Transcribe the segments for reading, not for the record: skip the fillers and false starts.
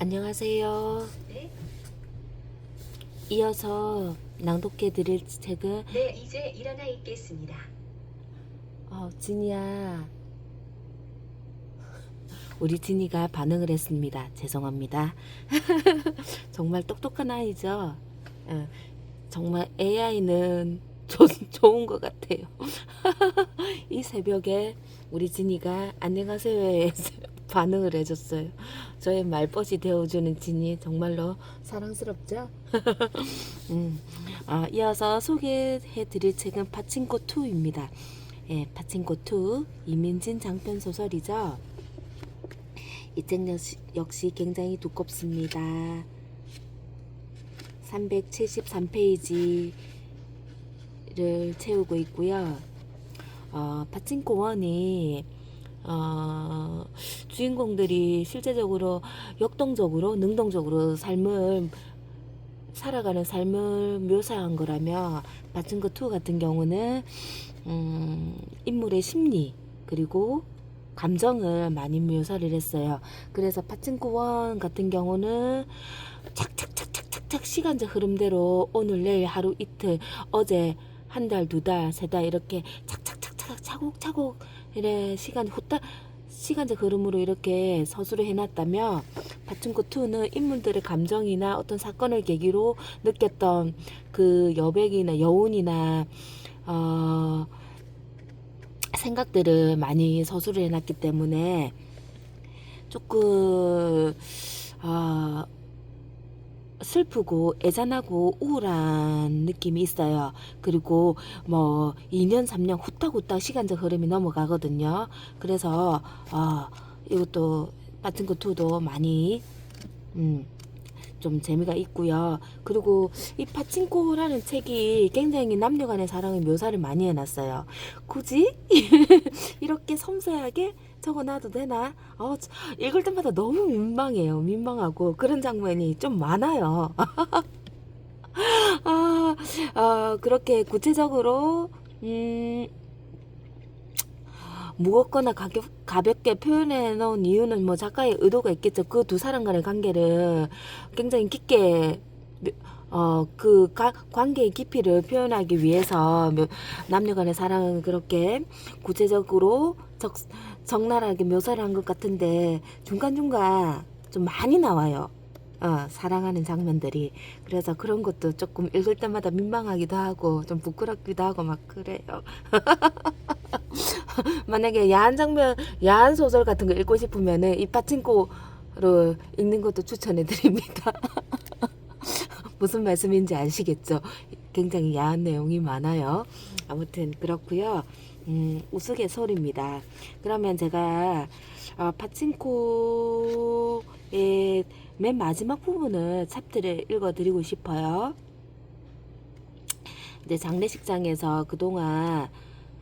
안녕하세요. 네, 이어서 낭독해 드릴 책은 네, 이제 일어나 있겠습니다. 진이야. 우리 진이가 반응을 했습니다. 죄송합니다. 정말 똑똑한 아이죠. 예, 정말 AI는 좋은 것 같아요. 이 새벽에 우리 진이가 안녕하세요에 반응을 해줬어요. 저의 말벗이 되어주는 진이 정말로 사랑스럽죠? 이어서 소개해 드릴 책은 파친코2입니다. 예, 파친코2 이민진 장편 소설이죠. 이 책 역시 굉장히 두껍습니다. 373페이지를 채우고 있고요. 파친코1이 주인공들이 실제적으로 역동적으로 능동적으로 살아가는 삶을 묘사한 거라며 파친코2 같은 경우는 인물의 심리 그리고 감정을 많이 묘사를 했어요. 그래서 파친코1 같은 경우는 착착착착착착 시간적 흐름대로 오늘 내일 하루 이틀 어제 한 달 두 달 세 달 이렇게 착착착착 차곡차곡 이래 시간적 흐름으로 이렇게 서술을 해놨다며 파친코2는 인물들의 감정이나 어떤 사건을 계기로 느꼈던 그 여백이나 여운이나 생각들을 많이 서술을 해놨기 때문에 조금 슬프고 애잔하고 우울한 느낌이 있어요. 그리고 뭐 2년 3년 후딱후딱 시간적 흐름이 넘어가거든요. 그래서 이것도 파친코2도 많이 좀 재미가 있고요. 그리고 이 파친코라는 책이 굉장히 남녀간의 사랑의 묘사를 많이 해놨어요. 굳이 이렇게 섬세하게 적어놔도 되나? 읽을 때마다 너무 민망해요. 민망하고 그런 장면이 좀 많아요. 그렇게 구체적으로 무겁거나 가볍게 표현해 놓은 이유는 뭐 작가의 의도가 있겠죠. 그 두 사람 간의 관계를 굉장히 깊게 관계의 깊이를 표현하기 위해서 남녀 간의 사랑은 그렇게 구체적으로 적나라하게 묘사를 한 것 같은데 중간중간 좀 많이 나와요. 사랑하는 장면들이. 그래서 그런 것도 조금 읽을 때마다 민망하기도 하고 좀 부끄럽기도 하고 막 그래요. 만약에 야한 소설 같은 거 읽고 싶으면은 이 파친코를 읽는 것도 추천해 드립니다. 무슨 말씀인지 아시겠죠? 굉장히 야한 내용이 많아요. 아무튼 그렇고요. 우스갯소리입니다. 그러면 제가 파친코의 맨 마지막 부분을 챕터를 읽어드리고 싶어요. 이제 장례식장에서 그동안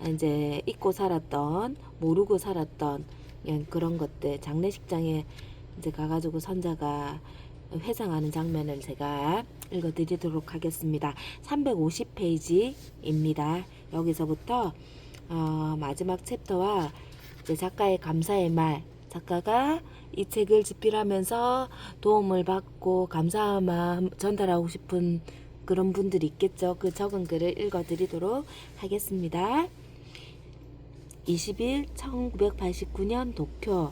이제 잊고 살았던 모르고 살았던 그런 것들 장례식장에 이제 가가지고 선자가 회상하는 장면을 제가 읽어드리도록 하겠습니다. 350페이지입니다. 여기서부터 마지막 챕터와 이제 작가의 감사의 말, 작가가 이 책을 집필하면서 도움을 받고 감사한 마음 전달하고 싶은 그런 분들이 있겠죠. 그 적은 글을 읽어드리도록 하겠습니다. 20일 1989년 도쿄.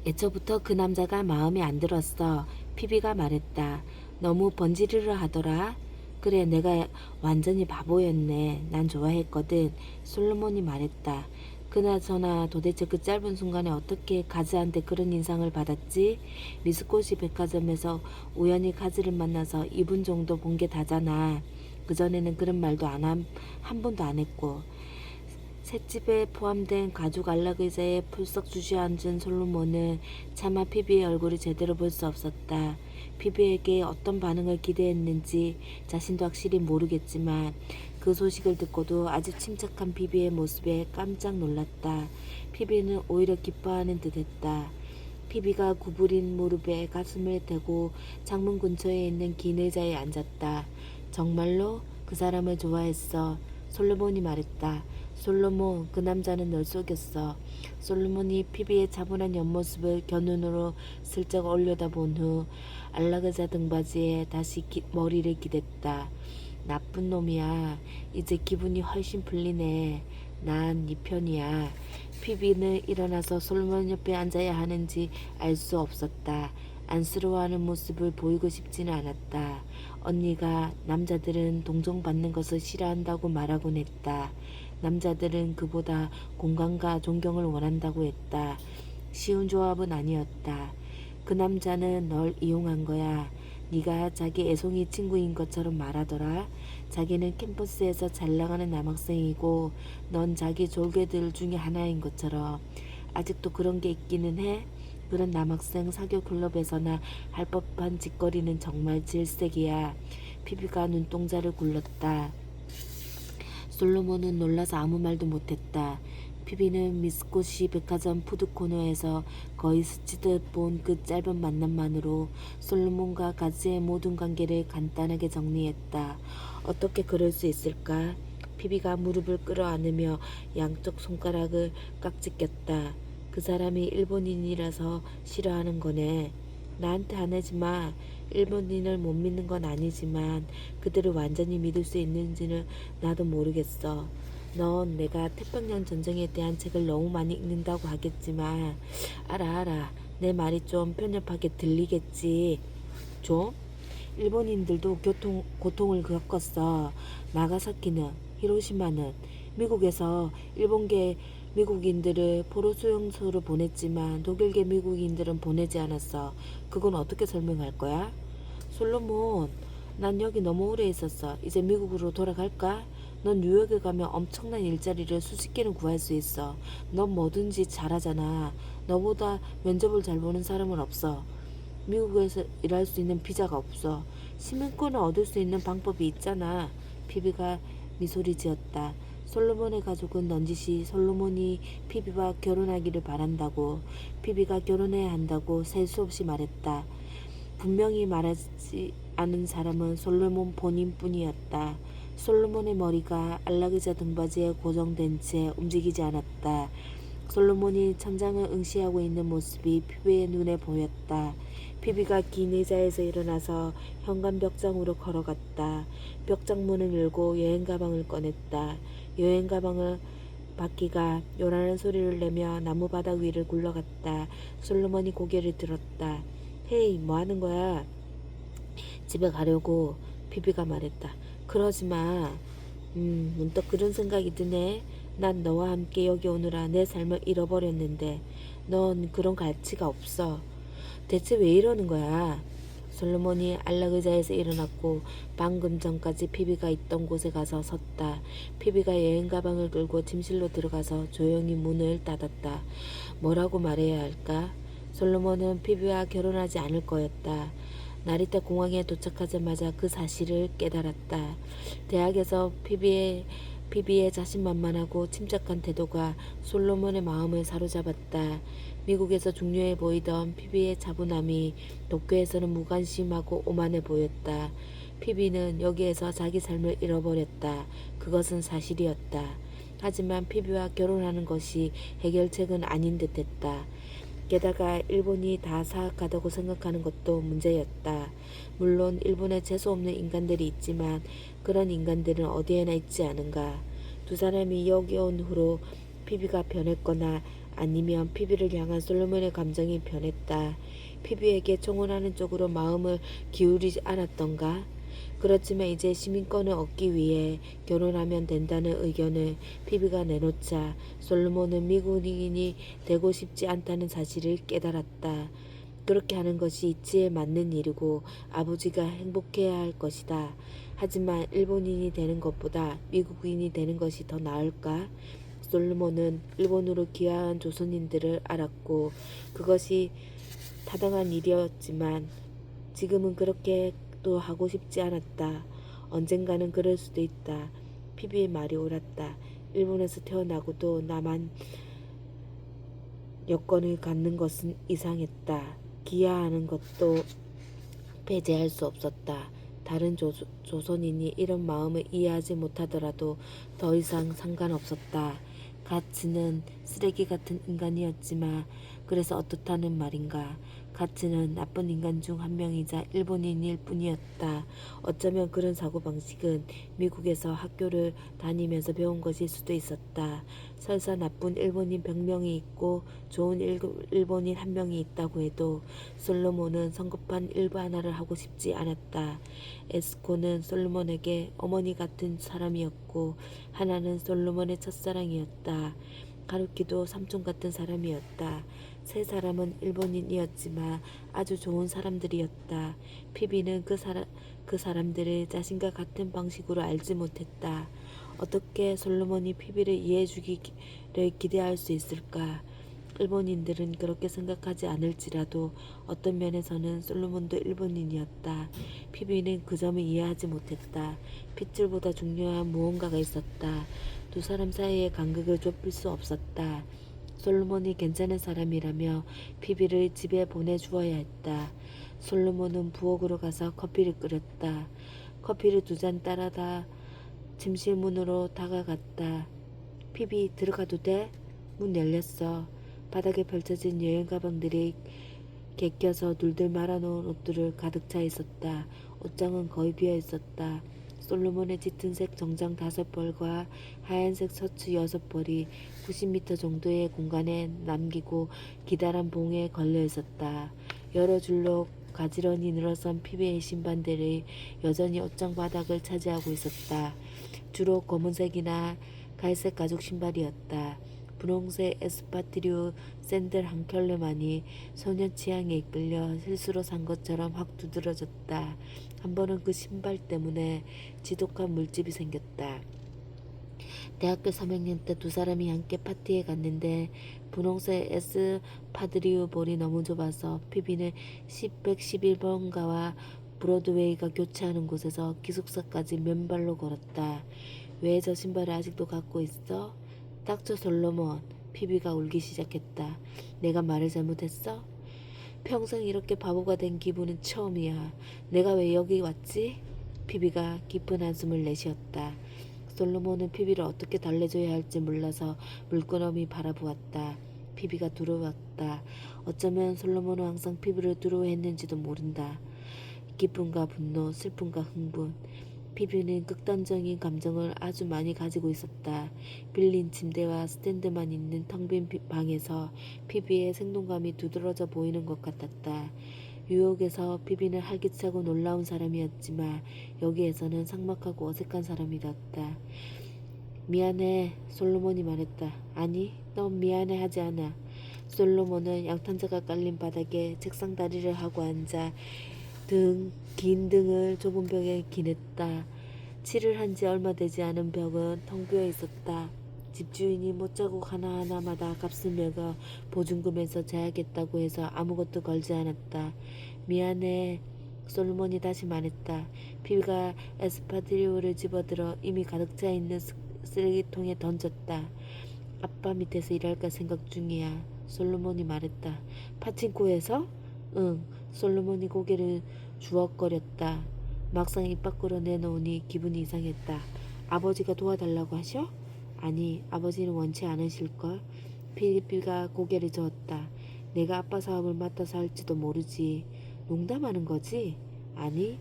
애초부터 그 남자가 마음에 안 들었어. 피비가 말했다. 너무 번지르르 하더라. 그래, 내가 완전히 바보였네. 난 좋아했거든. 솔로몬이 말했다. 그나저나 도대체 그 짧은 순간에 어떻게 가즈한테 그런 인상을 받았지? 미스코시 백화점에서 우연히 가즈를 만나서 2분 정도 본 게 다잖아. 그전에는 그런 말도 한 번도 안 했고. 셋집에 포함된 가죽 안락의자에 풀썩 주저앉은 솔로몬은 차마 피비의 얼굴을 제대로 볼 수 없었다. 피비에게 어떤 반응을 기대했는지 자신도 확실히 모르겠지만 그 소식을 듣고도 아주 침착한 피비의 모습에 깜짝 놀랐다. 피비는 오히려 기뻐하는 듯했다. 피비가 구부린 무릎에 가슴을 대고 창문 근처에 있는 긴 의자에 앉았다. 정말로 그 사람을 좋아했어. 솔로몬이 말했다. 솔로몬, 그 남자는 널 속였어. 솔로몬이 피비의 차분한 옆모습을 겨눈으로 슬쩍 올려다본 후 안락의자 등받이에 다시 머리를 기댔다. 나쁜 놈이야. 이제 기분이 훨씬 풀리네. 난 네 편이야. 피비는 일어나서 솔로몬 옆에 앉아야 하는지 알 수 없었다. 안쓰러워하는 모습을 보이고 싶지는 않았다. 언니가 남자들은 동정받는 것을 싫어한다고 말하곤 했다. 남자들은 그보다 공감과 존경을 원한다고 했다. 쉬운 조합은 아니었다. 그 남자는 널 이용한 거야. 네가 자기 애송이 친구인 것처럼 말하더라. 자기는 캠퍼스에서 잘 나가는 남학생이고 넌 자기 졸개들 중에 하나인 것처럼. 아직도 그런 게 있기는 해? 그런 남학생 사교 클럽에서나 할 법한 짓거리는 정말 질색이야. 피비가 눈동자를 굴렀다. 솔로몬은 놀라서 아무 말도 못했다. 피비는 미스코시 백화점 푸드코너에서 거의 스치듯 본 그 짧은 만남만으로 솔로몬과 가즈의 모든 관계를 간단하게 정리했다. 어떻게 그럴 수 있을까? 피비가 무릎을 끌어안으며 양쪽 손가락을 깍지 꼈다. 그 사람이 일본인이라서 싫어하는 거네. 나한테 화내지 마. 일본인을 못 믿는 건 아니지만 그들을 완전히 믿을 수 있는지는 나도 모르겠어. 넌 내가 태평양 전쟁에 대한 책을 너무 많이 읽는다고 하겠지만 알아. 내 말이 좀 편협하게 들리겠지. 좀? 일본인들도 고통을 겪었어. 나가사키는, 히로시마는. 미국에서 일본계 미국인들을 포로 수용소로 보냈지만 독일계 미국인들은 보내지 않았어. 그건 어떻게 설명할 거야? 솔로몬, 난 여기 너무 오래 있었어. 이제 미국으로 돌아갈까? 넌 뉴욕에 가면 엄청난 일자리를 수십 개는 구할 수 있어. 넌 뭐든지 잘하잖아. 너보다 면접을 잘 보는 사람은 없어. 미국에서 일할 수 있는 비자가 없어. 시민권을 얻을 수 있는 방법이 있잖아. 피비가 미소리 지었다. 솔로몬의 가족은 넌지시 솔로몬이 피비와 결혼하기를 바란다고, 피비가 결혼해야 한다고 셀 수 없이 말했다. 분명히 말하지 않은 사람은 솔로몬 본인뿐이었다. 솔로몬의 머리가 안락의자 등받이에 고정된 채 움직이지 않았다. 솔로몬이 천장을 응시하고 있는 모습이 피비의 눈에 보였다. 피비가 긴 의자에서 일어나서 현관 벽장으로 걸어갔다. 벽장 문을 열고 여행 가방을 꺼냈다. 여행 가방을 바퀴가 요란한 소리를 내며 나무 바닥 위를 굴러갔다. 솔로몬이 고개를 들었다. 헤이, 뭐 하는 거야? 집에 가려고. 피비가 말했다. 그러지 마. 문득 그런 생각이 드네. 난 너와 함께 여기 오느라 내 삶을 잃어버렸는데 넌 그런 가치가 없어. 대체 왜 이러는 거야? 솔로몬이 안락의자에서 일어났고 방금 전까지 피비가 있던 곳에 가서 섰다. 피비가 여행 가방을 끌고 침실로 들어가서 조용히 문을 닫았다. 뭐라고 말해야 할까? 솔로몬은 피비와 결혼하지 않을 거였다. 나리타 공항에 도착하자마자 그 사실을 깨달았다. 대학에서 피비의 자신만만하고 침착한 태도가 솔로몬의 마음을 사로잡았다. 미국에서 중요해 보이던 피비의 차분함이 도쿄에서는 무관심하고 오만해 보였다. 피비는 여기에서 자기 삶을 잃어버렸다. 그것은 사실이었다. 하지만 피비와 결혼하는 것이 해결책은 아닌 듯했다. 게다가 일본이 다 사악하다고 생각하는 것도 문제였다. 물론 일본에 재수없는 인간들이 있지만 그런 인간들은 어디에나 있지 않은가. 두 사람이 여기 온 후로 피비가 변했거나 아니면 피비를 향한 솔로몬의 감정이 변했다. 피비에게 청혼하는 쪽으로 마음을 기울이지 않았던가. 그렇지만 이제 시민권을 얻기 위해 결혼하면 된다는 의견을 피비가 내놓자 솔로몬은 미국인이 되고 싶지 않다는 사실을 깨달았다. 그렇게 하는 것이 이치에 맞는 일이고 아버지가 행복해야 할 것이다. 하지만 일본인이 되는 것보다 미국인이 되는 것이 더 나을까? 솔로몬은 일본으로 귀화한 조선인들을 알았고 그것이 타당한 일이었지만 지금은 그렇게 또 하고 싶지 않았다. 언젠가는 그럴 수도 있다. 피비의 말이 옳았다. 일본에서 태어나고도 남한 여권을 갖는 것은 이상했다. 기아하는 것도 배제할 수 없었다. 다른 조선인이 이런 마음을 이해하지 못하더라도 더 이상 상관없었다. 가츠는 쓰레기 같은 인간이었지만 그래서 어떻다는 말인가. 가츠는 나쁜 인간 중 한 명이자 일본인일 뿐이었다. 어쩌면 그런 사고방식은 미국에서 학교를 다니면서 배운 것일 수도 있었다. 설사 나쁜 일본인 100명이 있고 좋은 일본인 1명이 있다고 해도 솔로몬은 성급한 일반화를 하고 싶지 않았다. 에스코는 솔로몬에게 어머니 같은 사람이었고 하나는 솔로몬의 첫사랑이었다. 하루키도 삼촌 같은 사람이었다. 세 사람은 일본인이었지만 아주 좋은 사람들이었다. 피비는 그 사람들을 자신과 같은 방식으로 알지 못했다. 어떻게 솔로몬이 피비를 이해해주기를 기대할 수 있을까? 일본인들은 그렇게 생각하지 않을지라도 어떤 면에서는 솔로몬도 일본인이었다. 피비는 그 점을 이해하지 못했다. 핏줄보다 중요한 무언가가 있었다. 두 사람 사이의 간극을 좁힐 수 없었다. 솔로몬이 괜찮은 사람이라며 피비를 집에 보내주어야 했다. 솔로몬은 부엌으로 가서 커피를 끓였다. 커피를 2잔 따라다 침실 문으로 다가갔다. 피비 들어가도 돼? 문 열렸어. 바닥에 펼쳐진 여행 가방들이 개껴서 둘둘 말아놓은 옷들을 가득 차 있었다. 옷장은 거의 비어 있었다. 솔로몬의 짙은색 정장 5벌과 하얀색 셔츠 6벌이 90m 정도의 공간에 남기고 기다란 봉에 걸려 있었다. 여러 줄로 가지런히 늘어선 피비의 신발들이 여전히 옷장 바닥을 차지하고 있었다. 주로 검은색이나 갈색 가죽 신발이었다. 분홍색 에스파티류 샌들 한 켤레만이 소년 취향에 이끌려 실수로 산 것처럼 확 두드러졌다. 한 번은 그 신발 때문에 지독한 물집이 생겼다. 대학교 3학년 때 두 사람이 함께 파티에 갔는데 분홍색 에스파드리우 볼이 너무 좁아서 피비는 111번가와 브로드웨이가 교차하는 곳에서 기숙사까지 맨발로 걸었다. 왜 저 신발을 아직도 갖고 있어? 닥쳐 솔로몬. 피비가 울기 시작했다. 내가 말을 잘못했어? 평생 이렇게 바보가 된 기분은 처음이야. 내가 왜 여기 왔지? 피비가 깊은 한숨을 내쉬었다. 솔로몬은 피비를 어떻게 달래줘야 할지 몰라서 물끄러미 바라보았다. 피비가 두려웠다. 어쩌면 솔로몬은 항상 피비를 두려워했는지도 모른다. 기쁨과 분노, 슬픔과 흥분. 피비는 극단적인 감정을 아주 많이 가지고 있었다. 빌린 침대와 스탠드만 있는 텅 빈 방에서 피비의 생동감이 두드러져 보이는 것 같았다. 뉴욕에서 피비는 활기차고 놀라운 사람이었지만 여기에서는 삭막하고 어색한 사람이 되었다. 미안해, 솔로몬이 말했다. 아니, 넌 미안해 하지 않아. 솔로몬은 양탄자가 깔린 바닥에 책상 다리를 하고 앉아 긴 등을 좁은 벽에 기냈다. 칠을 한 지 얼마 되지 않은 벽은 텅 비어 있었다. 집주인이 못자국 하나하나마다 값을 매겨 보증금에서 제하겠다고 해서 아무것도 걸지 않았다. 미안해. 솔로몬이 다시 말했다. 피비가 에스파드리오를 집어들어 이미 가득 차 있는 쓰레기통에 던졌다. 아빠 밑에서 일할까 생각 중이야. 솔로몬이 말했다. 파친코에서? 응. 솔로몬이 고개를 주걱거렸다. 막상 입 밖으로 내놓으니 기분이 이상했다. 아버지가 도와달라고 하셔? 아니, 아버지는 원치 않으실걸. 피비가 고개를 저었다. 내가 아빠 사업을 맡아서 할지도 모르지. 농담하는 거지? 아니.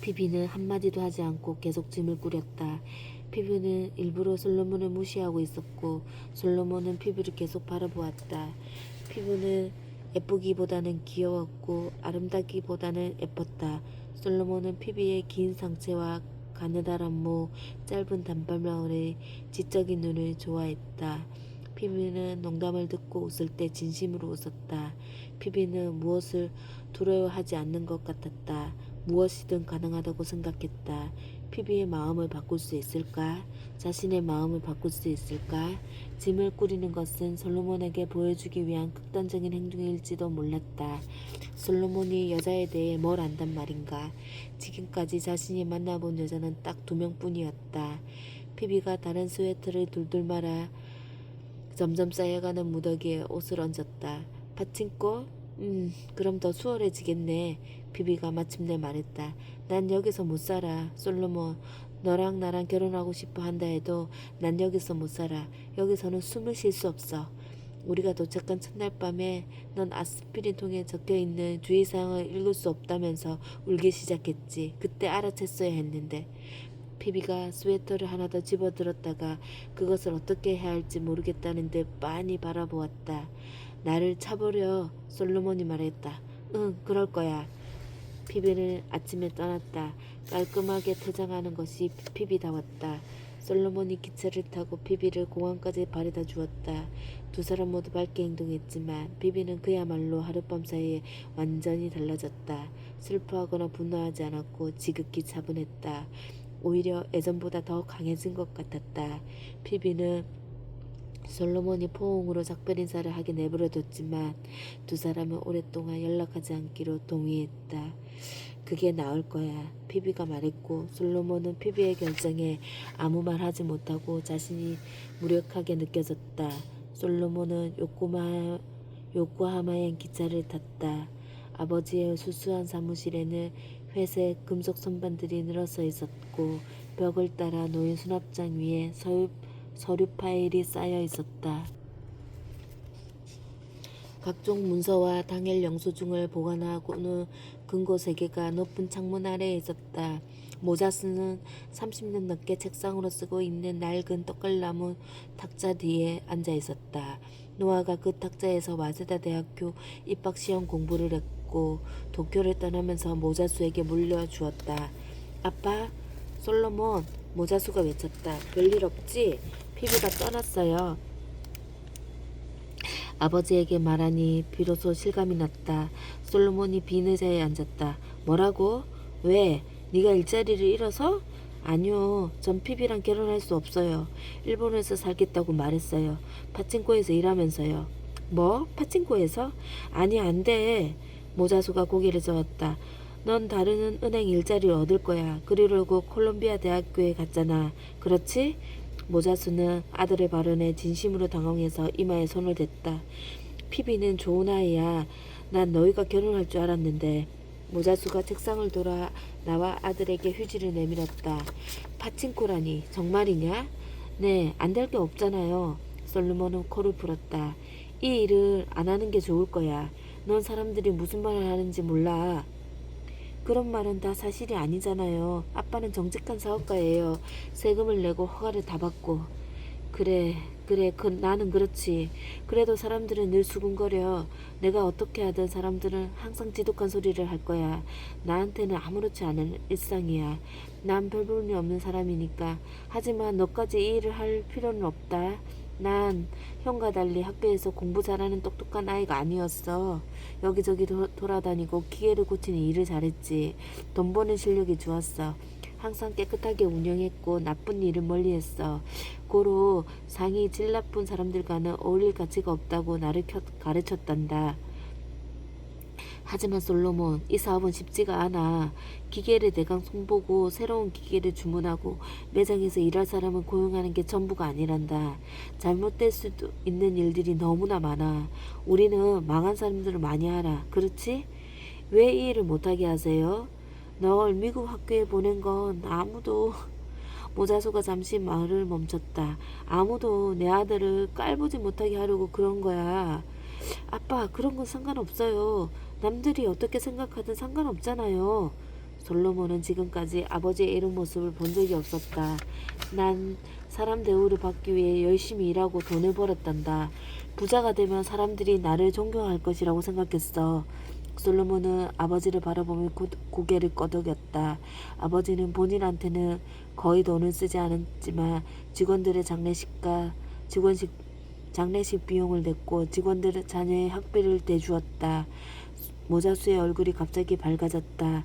피비는 한마디도 하지 않고 계속 짐을 꾸렸다. 피비는 일부러 솔로몬을 무시하고 있었고 솔로몬은 피비를 계속 바라보았다. 피비는 예쁘기보다는 귀여웠고 아름다기보다는 예뻤다. 솔로몬은 피비의 긴 상체와 가느다란 목, 짧은 단발머리, 지적인 눈을 좋아했다. 피비는 농담을 듣고 웃을 때 진심으로 웃었다. 피비는 무엇을 두려워하지 않는 것 같았다. 무엇이든 가능하다고 생각했다. 피비의 마음을 바꿀 수 있을까? 자신의 마음을 바꿀 수 있을까? 짐을 꾸리는 것은 솔로몬에게 보여주기 위한 극단적인 행동일지도 몰랐다. 솔로몬이 여자에 대해 뭘 안단 말인가? 지금까지 자신이 만나본 여자는 딱 2명뿐이었다. 피비가 다른 스웨터를 둘둘 말아 점점 쌓여가는 무더기에 옷을 얹었다. 파친코? 그럼 더 수월해지겠네. 피비가 마침내 말했다. 난 여기서 못 살아. 솔로몬, 너랑 나랑 결혼하고 싶어 한다 해도 난 여기서 못 살아. 여기서는 숨을 쉴 수 없어. 우리가 도착한 첫날 밤에 넌 아스피린 통에 적혀있는 주의사항을 읽을 수 없다면서 울기 시작했지. 그때 알아챘어야 했는데. 피비가 스웨터를 하나 더 집어들었다가 그것을 어떻게 해야 할지 모르겠다는 듯 빤히 바라보았다. 나를 차버려, 솔로몬이 말했다. 응, 그럴 거야. 피비는 아침에 떠났다. 깔끔하게 퇴장하는 것이 피비다웠다. 솔로몬이 기차를 타고 피비를 공항까지 바래다 주었다. 두 사람 모두 밝게 행동했지만 피비는 그야말로 하룻밤 사이에 완전히 달라졌다. 슬퍼하거나 분노하지 않았고 지극히 차분했다. 오히려 예전보다 더 강해진 것 같았다. 피비는 솔로몬이 포옹으로 작별 인사를 하게 내버려뒀지만 두 사람은 오랫동안 연락하지 않기로 동의했다. 그게 나을 거야. 피비가 말했고 솔로몬은 피비의 결정에 아무 말 하지 못하고 자신이 무력하게 느껴졌다. 솔로몬은 요코하마행 기차를 탔다. 아버지의 수수한 사무실에는 회색 금속 선반들이 늘어서 있었고 벽을 따라 놓인 수납장 위에 서류 파일이 쌓여 있었다. 각종 문서와 당일 영수증을 보관하고는 금고 3개가 높은 창문 아래에 있었다. 모자스는 30년 넘게 책상으로 쓰고 있는 낡은 떡갈나무 탁자 뒤에 앉아 있었다. 노아가 그 탁자에서 와세다 대학교 입학시험 공부를 했고 도쿄를 떠나면서 모자수에게 물려주었다. 아빠, 솔로몬, 모자수가 외쳤다. 별일 없지? 피비가 떠났어요. 아버지에게 말하니 비로소 실감이 났다. 솔로몬이 빈 의자에 앉았다. 뭐라고? 왜? 네가 일자리를 잃어서? 아니요. 전 피비랑 결혼할 수 없어요. 일본에서 살겠다고 말했어요. 파친코에서 일하면서요. 뭐? 파친코에서? 아니, 안 돼. 모자수가 고개를 저었다. 넌 다른 은행 일자리를 얻을 거야. 그러려고 콜롬비아 대학교에 갔잖아. 그렇지? 모자수는 아들의 발언에 진심으로 당황해서 이마에 손을 댔다. 피비는 좋은 아이야. 난 너희가 결혼할 줄 알았는데. 모자수가 책상을 돌아 나와 아들에게 휴지를 내밀었다. 파친코라니 정말이냐? 네, 안 될 게 없잖아요. 솔로몬은 코를 풀었다. 이 일을 안 하는 게 좋을 거야. 넌 사람들이 무슨 말을 하는지 몰라. 그런 말은 다 사실이 아니잖아요. 아빠는 정직한 사업가예요. 세금을 내고 허가를 다 받고. 그래, 나는 그렇지. 그래도 사람들은 늘 수군거려. 내가 어떻게 하든 사람들은 항상 지독한 소리를 할 거야. 나한테는 아무렇지 않은 일상이야. 난 별 볼일 없는 사람이니까. 하지만 너까지 이 일을 할 필요는 없다. 난 형과 달리 학교에서 공부 잘하는 똑똑한 아이가 아니었어. 여기저기 돌아다니고 기계를 고치는 일을 잘했지. 돈 버는 실력이 좋았어. 항상 깨끗하게 운영했고 나쁜 일을 멀리했어. 고로 상이 질 나쁜 사람들과는 어울릴 가치가 없다고 나를 가르쳤단다. 하지만 솔로몬, 이 사업은 쉽지가 않아. 기계를 대강 손보고 새로운 기계를 주문하고 매장에서 일할 사람을 고용하는 게 전부가 아니란다. 잘못될 수도 있는 일들이 너무나 많아. 우리는 망한 사람들을 많이 알아. 그렇지? 왜 이 일을 못하게 하세요? 널 미국 학교에 보낸 건 아무도... 모자수가 잠시 말을 멈췄다. 아무도 내 아들을 깔보지 못하게 하려고 그런 거야. 아빠, 그런 건 상관없어요. 남들이 어떻게 생각하든 상관없잖아요. 솔로몬은 지금까지 아버지의 이런 모습을 본 적이 없었다. 난 사람 대우를 받기 위해 열심히 일하고 돈을 벌었단다. 부자가 되면 사람들이 나를 존경할 것이라고 생각했어. 솔로몬은 아버지를 바라보며 고개를 끄덕였다. 아버지는 본인한테는 거의 돈을 쓰지 않았지만 직원들의 장례식 비용을 냈고 직원들의 자녀의 학비를 대주었다. 모자수의 얼굴이 갑자기 밝아졌다.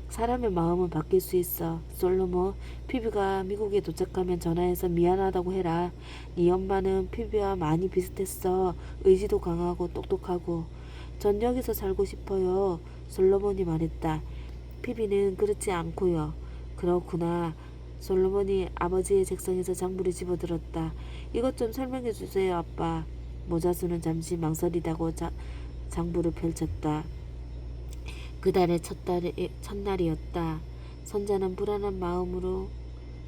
사람의 마음은 바뀔 수 있어. 솔로몬, 피비가 미국에 도착하면 전화해서 미안하다고 해라. 네 엄마는 피비와 많이 비슷했어. 의지도 강하고 똑똑하고. 전 여기서 살고 싶어요. 솔로몬이 말했다. 피비는 그렇지 않고요. 그렇구나. 솔로몬이 아버지의 책상에서 장부를 집어들었다. 이것 좀 설명해 주세요, 아빠. 모자수는 잠시 망설이다고 장부를 펼쳤다. 그달의 첫날이었다. 선자는 불안한 마음으로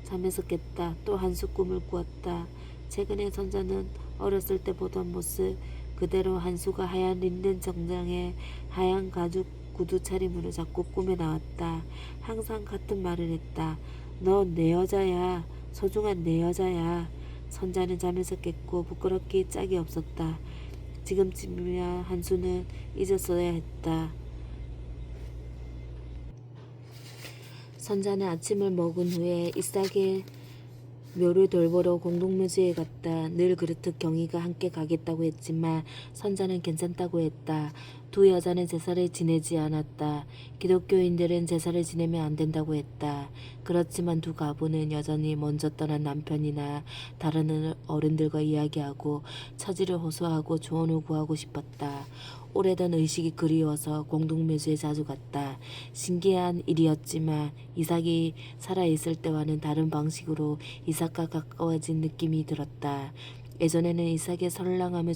잠에서 깼다. 또 한수 꿈을 꾸었다. 최근에 선자는 어렸을 때 보던 모습 그대로 한수가 하얀 린넨 정장에 하얀 가죽 구두 차림으로 자꾸 꿈에 나왔다. 항상 같은 말을 했다. 너 내 여자야. 소중한 내 여자야. 선자는 잠에서 깼고 부끄럽기 짝이 없었다. 지금쯤이야 한수는 잊었어야 했다. 선자는 아침을 먹은 후에 이삭의 묘를 돌보러 공동묘지에 갔다. 늘 그렇듯 경희가 함께 가겠다고 했지만 선자는 괜찮다고 했다. 두 여자는 제사를 지내지 않았다. 기독교인들은 제사를 지내면 안 된다고 했다. 그렇지만 두 가부는 여전히 먼저 떠난 남편이나 다른 어른들과 이야기하고 처지를 호소하고 조언을 구하고 싶었다. 오래된 의식이 그리워서 공동묘지에 자주 갔다. 신기한 일이었지만 이삭이 살아있을 때와는 다른 방식으로 이삭과 가까워진 느낌이 들었다. 예전에는 이삭의 선량함을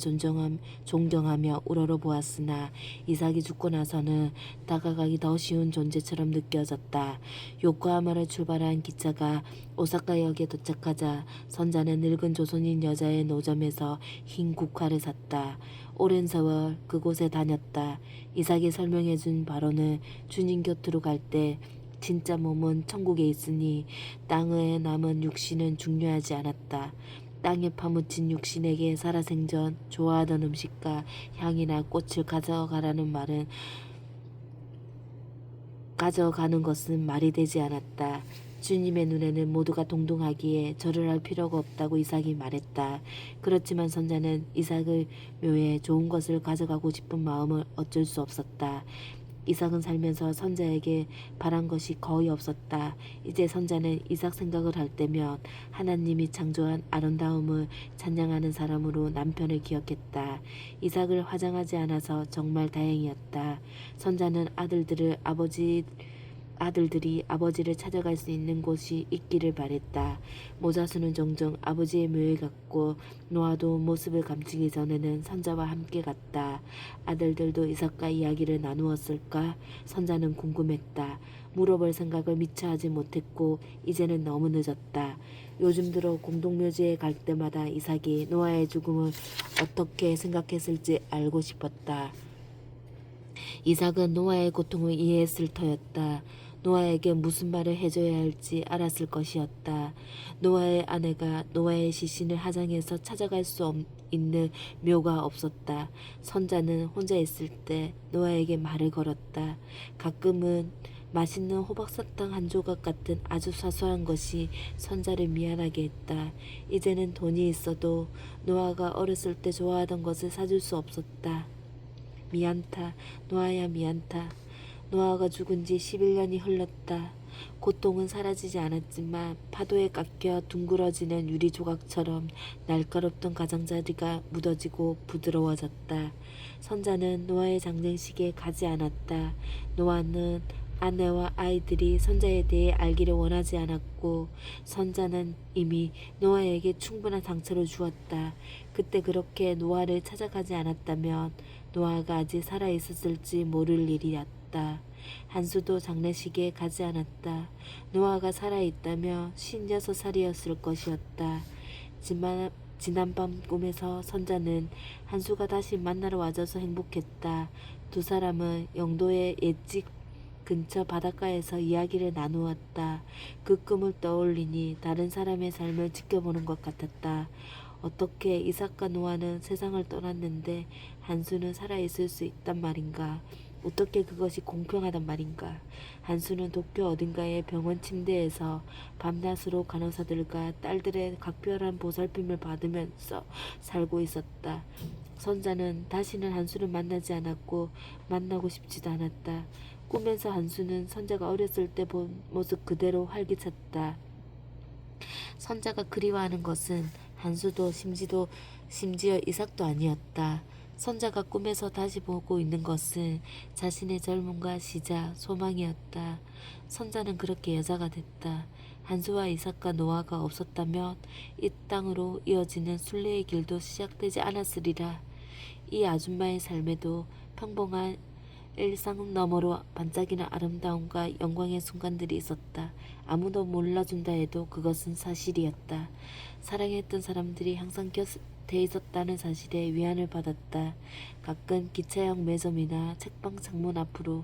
존경하며 우러러보았으나 이삭이 죽고 나서는 다가가기 더 쉬운 존재처럼 느껴졌다. 요코하마를 출발한 기차가 오사카역에 도착하자 선자는 늙은 조선인 여자의 노점에서 흰 국화를 샀다. 오랜 세월 그곳에 다녔다. 이삭이 설명해준 바로는 주님 곁으로 갈 때 진짜 몸은 천국에 있으니 땅에 남은 육신은 중요하지 않았다. 땅에 파묻힌 육신에게 살아생전 좋아하던 음식과 향이나 꽃을 가져가라는 말은 가져가는 것은 말이 되지 않았다. 주님의 눈에는 모두가 동등하기에 절을 할 필요가 없다고 이삭이 말했다. 그렇지만 선자는 이삭의 묘에 좋은 것을 가져가고 싶은 마음을 어쩔 수 없었다. 이삭은 살면서 선자에게 바란 것이 거의 없었다. 이제 선자는 이삭 생각을 할 때면 하나님이 창조한 아름다움을 찬양하는 사람으로 남편을 기억했다. 이삭을 화장하지 않아서 정말 다행이었다. 선자는 아들들이 아버지를 찾아갈 수 있는 곳이 있기를 바랬다. 모자수는 종종 아버지의 묘에 갔고 노아도 모습을 감추기 전에는 선자와 함께 갔다. 아들들도 이삭과 이야기를 나누었을까? 선자는 궁금했다. 물어볼 생각을 미처 하지 못했고 이제는 너무 늦었다. 요즘 들어 공동묘지에 갈 때마다 이삭이 노아의 죽음을 어떻게 생각했을지 알고 싶었다. 이삭은 노아의 고통을 이해했을 터였다. 노아에게 무슨 말을 해줘야 할지 알았을 것이었다. 노아의 아내가 노아의 시신을 하장해서 찾아갈 수 있는 묘가 없었다. 선자는 혼자 있을 때 노아에게 말을 걸었다. 가끔은 맛있는 호박사탕 한 조각 같은 아주 사소한 것이 선자를 미안하게 했다. 이제는 돈이 있어도 노아가 어렸을 때 좋아하던 것을 사줄 수 없었다. 미안타, 노아야 미안타. 노아가 죽은 지 11년이 흘렀다. 고통은 사라지지 않았지만 파도에 깎여 둥그러지는 유리 조각처럼 날카롭던 가장자리가 묻어지고 부드러워졌다. 선자는 노아의 장례식에 가지 않았다. 노아는 아내와 아이들이 선자에 대해 알기를 원하지 않았고 선자는 이미 노아에게 충분한 상처를 주었다. 그때 그렇게 노아를 찾아가지 않았다면 노아가 아직 살아있었을지 모를 일이었다. 한수도 장례식에 가지 않았다. 노아가 살아있다면 56살이었을 것이었다. 지난밤 꿈에서 선자는 한수가 다시 만나러 와줘서 행복했다. 두 사람은 영도의 옛집 근처 바닷가에서 이야기를 나누었다. 그 꿈을 떠올리니 다른 사람의 삶을 지켜보는 것 같았다. 어떻게 이삭과 노아는 세상을 떠났는데 한수는 살아있을 수 있단 말인가? 어떻게 그것이 공평하단 말인가? 한수는 도쿄 어딘가의 병원 침대에서 밤낮으로 간호사들과 딸들의 각별한 보살핌을 받으면서 살고 있었다. 선자는 다시는 한수를 만나지 않았고 만나고 싶지도 않았다. 꿈에서 한수는 선자가 어렸을 때 본 모습 그대로 활기찼다. 선자가 그리워하는 것은 한수도 심지어 이삭도 아니었다. 선자가 꿈에서 다시 보고 있는 것은 자신의 젊음과 시작, 소망이었다. 선자는 그렇게 여자가 됐다. 한수와 이삭과 노아가 없었다면 이 땅으로 이어지는 순례의 길도 시작되지 않았으리라. 이 아줌마의 삶에도 평범한 일상 너머로 반짝이는 아름다움과 영광의 순간들이 있었다. 아무도 몰라준다 해도 그것은 사실이었다. 사랑했던 사람들이 항상 곁에 있었다는 사실에 위안을 받았다. 가끔 기차역 매점이나 책방 창문 앞으로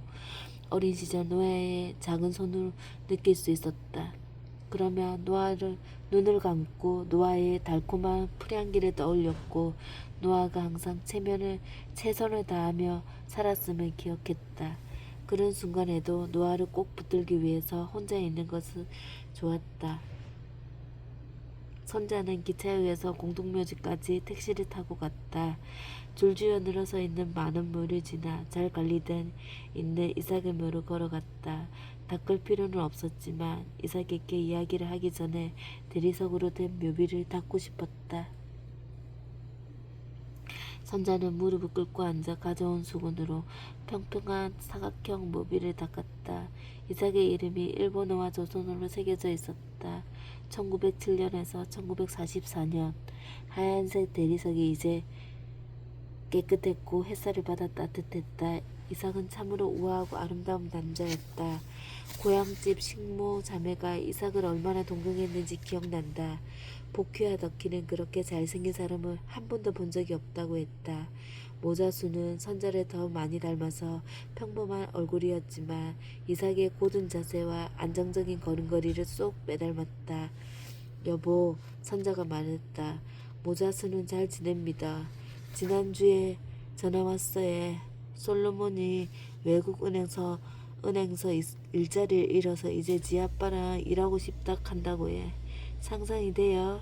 어린 시절 노아의 작은 손을 느낄 수 있었다. 그러면 노아를 눈을 감고 노아의 달콤한 풀향기를 떠올렸고 노아가 항상 최선을 다하며 살았음을 기억했다. 그런 순간에도 노아를 꼭 붙들기 위해서 혼자 있는 것은 좋았다. 선자는 기차역에서 공동묘지까지 택시를 타고 갔다. 줄지어 늘어서 있는 많은 묘를 지나 잘 관리된 있는 이삭의 묘를 걸어갔다. 닦을 필요는 없었지만 이삭에게 이야기를 하기 전에 대리석으로 된 묘비를 닦고 싶었다. 선자는 무릎을 꿇고 앉아 가져온 수건으로 평평한 사각형 묘비를 닦았다. 이삭의 이름이 일본어와 조선어로 새겨져 있었다. 1907년에서 1944년 하얀색 대리석이 이제 깨끗했고 햇살을 받아 따뜻했다. 이삭은 참으로 우아하고 아름다운 남자였다. 고향집 식모 자매가 이삭을 얼마나 동경했는지 기억난다. 복희와 덕희는 그렇게 잘생긴 사람을 한 번도 본 적이 없다고 했다. 모자수는 선자를 더 많이 닮아서 평범한 얼굴이었지만 이삭의 고든 자세와 안정적인 걸음걸이를 쏙 빼닮았다. 여보, 선자가 말했다. 모자수는 잘 지냅니다. 지난주에 전화 왔어요. 솔로몬이 외국 은행서 일자리를 잃어서 이제 지 아빠랑 일하고 싶다 한다고 해. 상상이 돼요.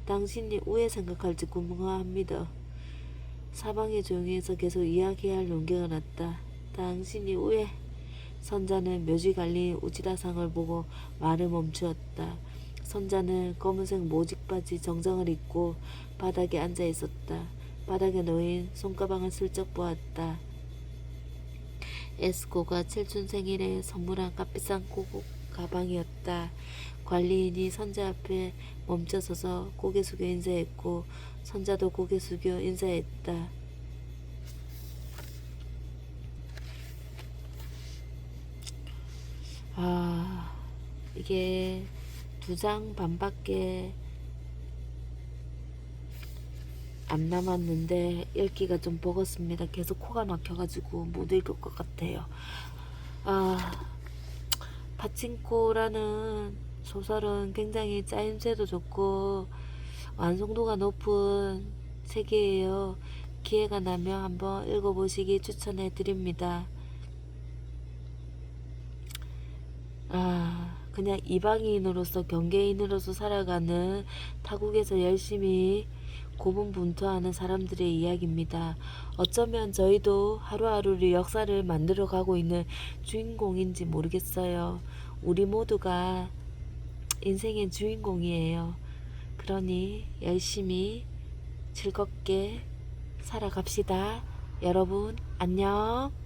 당신이 우회 생각할지 궁금합니다. 사방이 조용해서 계속 이야기할 용기가 났다. 당신이 우회. 선자는 묘지 갈린 우지다상을 보고 말을 멈추었다. 선자는 검은색 모직 바지 정장을 입고 바닥에 앉아 있었다. 바닥에 놓인 손가방을 슬쩍 보았다. 에스코가 칠순 생일에 선물한 값비싼 고급 가방이었다. 관리인이 선자 앞에 멈춰서서 고개 숙여 인사했고 선자도 고개 숙여 인사했다. 이게 2장 반밖에 안 남았는데 읽기가 좀 버겁습니다. 계속 코가 막혀가지고 못 읽을 것 같아요. 파친코라는 소설은 굉장히 짜임새도 좋고 완성도가 높은 책이에요. 기회가 나면 한번 읽어보시기 추천해 드립니다. 그냥 이방인으로서 경계인으로서 살아가는 타국에서 열심히 고분분투하는 사람들의 이야기입니다. 어쩌면 저희도 하루하루를 역사를 만들어 가고 있는 주인공인지 모르겠어요. 우리 모두가 인생의 주인공이에요. 그러니 열심히 즐겁게 살아갑시다. 여러분 안녕.